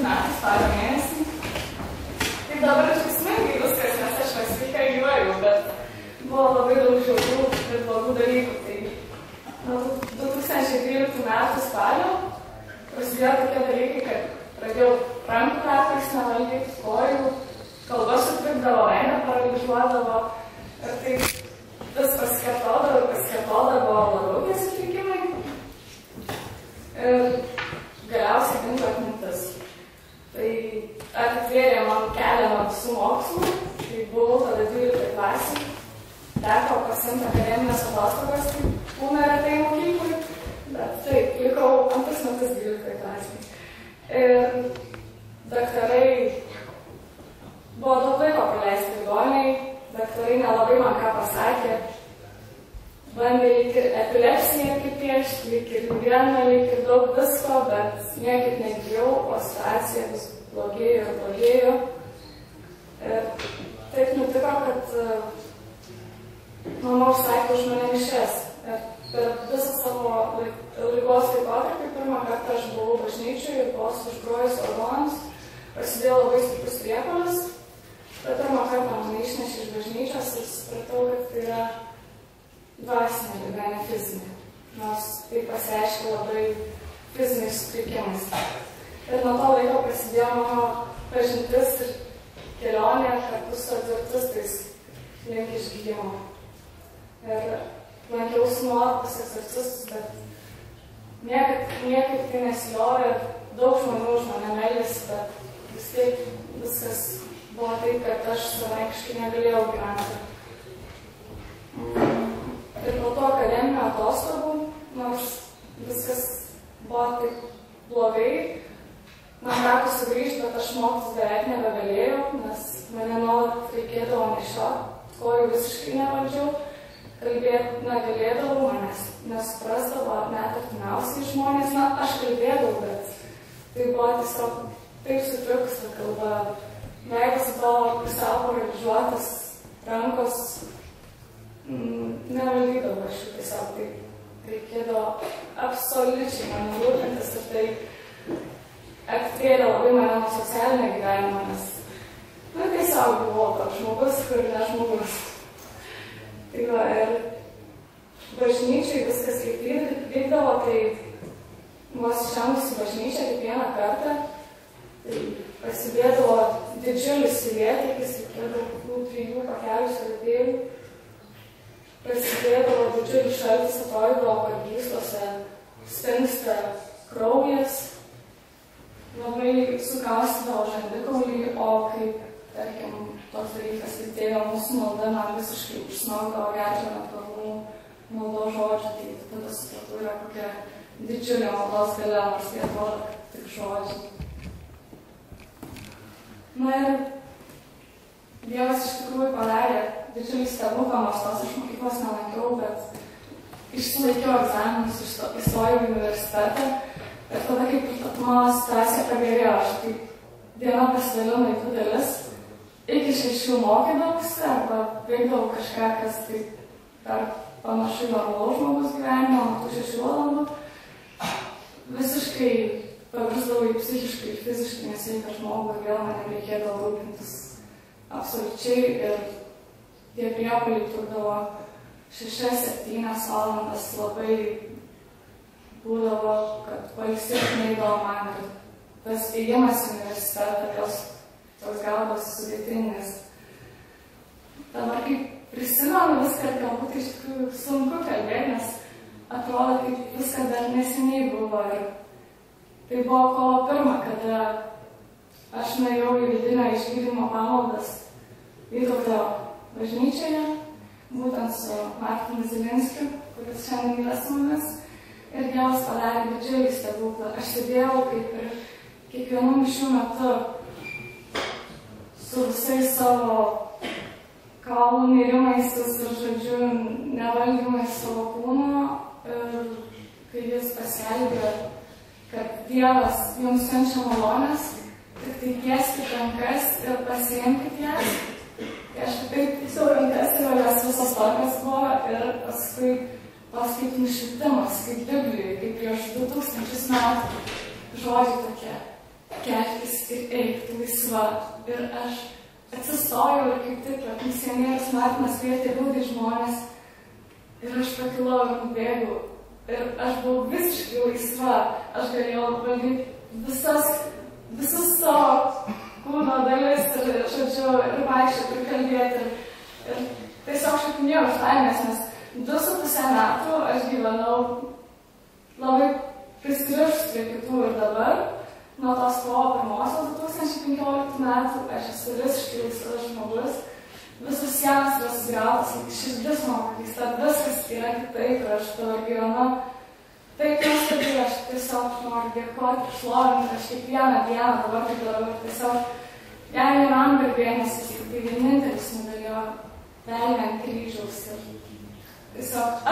metų spalio mėnesį. Tai dabar džiaugsmingai viskas, nes aš nesveikai gyvaju, bet buvo labai daug žiaurų ir blogų dalykų. Tai nuo 2012 metų spalio prasidėjo tokie dalykai, kad pradėjau rankų perkais nevaldyti, kojų, kalba sutrikdavo, veidą paralyžiuodavo ir tai vis pasikartodavo labiau sutrikimai. Ir galiausiai dingo atmintis. Tai atvėrė man kelią nuo visų mokslų, tai buvau tada 12 klasė, teko pasiimti akademinės atostogas, tai būna retai mokyklai, bet taip, likau antrus metus 12 klasė. Ir daktarai buvo daug laiko praleisti ligoninėj, daktarai nelabai man ką pasakė, bandė lyg ir epilepsiją apipiešti, lyg ir migreną, lyg ir daug visko, bet niekaip negijau, o situacija vis blogėjo ir blogėjo. Ir taip nutiko, kad mama užsakė už mane mišias. Ir per visą savo ligos laikotarpį pirmą kartą aš buvau bažnyčioj ir vos užgrojus organus, prasidėjo labai stiprus priepuolis. Bet pirmą kartą mane išnešė iš bažnyčios ir supratau, kad tai yra dvasinė liga, ne fizinė. Nors tai pasireiškia labai fiziniais sutrikimais. Ir nuo to laiko prasidėjo mano pažintis ir kelionė kartu su egzorcistais link išgydymo. Ir lankiausi nuolat pas egzorcistus, bet niekaip tai nesiliovė ir daug žmonių už mane meldėsi, bet vis tiek viskas buvo taip, kad aš savarankiškai negalėjau gyventi. Ir po to akademinio atostogų, nors viskas buvo taip blogai, man teko sugrįžti, bet aš mokytis beveik nebegalėjau, nes mane nuolat reikėdavo nešioti, kojų visiškai nevaldžiau, kalbėti negalėdavau, manęs nesuprasdavo net artimiausiai žmonės. Na, aš kalbėdavau, bet tai buvo tiesiog taip sutrikus ta kalba. Veidas buvo pusiau paralyžiuotas, rankos nevaldydavo aš jų tiesiog, tai reikėdavo absoliučiai mane rūpintis ir tai atvėrė labai mane nuo socialinio gyvenimo, nes tiesiog buvau toks žmogus, kur ne žmogus. Tai va, ir bažnyčiai viskas kaip vykdavo, tai vos išėjus į bažnyčią kiekvieną kartą, tai prasidėdavo didžiulis įvėtikis, reikėdavo 3 pakelių salatėlių, prasidėdavo didžiulis šaltis, atrodydavo, kad gyslose spingsta kraujas, labai sukaustydavo žandikaulį, o kaip, tarkim, toks dalykas, kaip tėvė mūsų malda, man visiškai užsmaugdavo gerklę nuo kalbų maldos žodžių, tai tada supratau, yra kokia didžiulė maldos galia, nors tai atrodo, kad tik žodžiai. Na ir Dievas iš tikrųjų padarė didžiulį stebuklą, nors tos iš mokyklos nelankiau, bet išsilaikiau egzaminus, įstojau į universitetą ir tada kaip mano situacija pagerėjo, aš kaip diena pasidalino į 2 dalis. Iki 6 mokydavausi arba veikdavau kažką, kas taip per panašu į normalų žmogus gyvenimą, nuo tų 6 valandų. Visiškai pavirsdavau į psichiškai ir fiziškai nesveiką žmogų ir vėl man reikėdavo rūpintis absoliučiai ir tie priepuoliai trukdavo 6-7 valandas, labai būdavo, kad pailsėti neįdavo man ir tas ėjimas į universitetą vėl toks galvas sudėtingas. Dabar kaip prisimenu viską, galbūt iš tikrųjų sunku kalbėti, nes atrodo, kaip viskas dar neseniai buvo. Ir tai buvo kovo 1, kada aš nuėjau į vidinio išgydymo pamaldas Vytauto bažnyčioje, būtent su Martinu Zilinskiu, kuris šiandien yra su mumis. Ir Dievas padarė didžiulį stebuklą. Aš sėdėjau kaip ir kiekvienų mišių metu su visais savo kaulų mirimais ir, žodžiu, nevaldymais savo kūno. Ir kai jis paskelbė, kad Dievas jums siunčia malonės, tik tai tieskit rankas ir pasiimkit jas. Tai aš taip tiesiau rankas ir jos visos tokios buvo ir paskui tos kaip nušvitimas, kaip Biblijai, kaip prieš 2000 metų žodžiai tokie. keltis ir eiti laisva. Ir aš atsistojau ir kaip tik, misionierius Martinas kvietė liūdį žmonės. Ir aš pakilau ir nubėgau. Ir aš buvau visiškai laisva. Aš galėjau valdyti visus savo kūno dalis ir, žodžiu, ir vaikščioti, ir kalbėti. Ir tiesiog šokinėjau iš laimės, nes 2,5 metų aš gyvenau labai prisirišus prie kitų ir dabar. Nuo tos kovo 1 2015 metų aš esu visiškai laisvas žmogus. Visus sienas yra sugriautas, širdis man pakeista, viskas yra kitaip ir aš dabar gyvenu. Taip nuostabiai, aš tiesiog noriu dėkoti ir šlovinti, aš kiekvieną dieną dabar taip darau ir tiesiog jam ir man garbė, nes jis tik tai vienintelis nugalėjo velnį ant kryžiaus. Ir tiesiog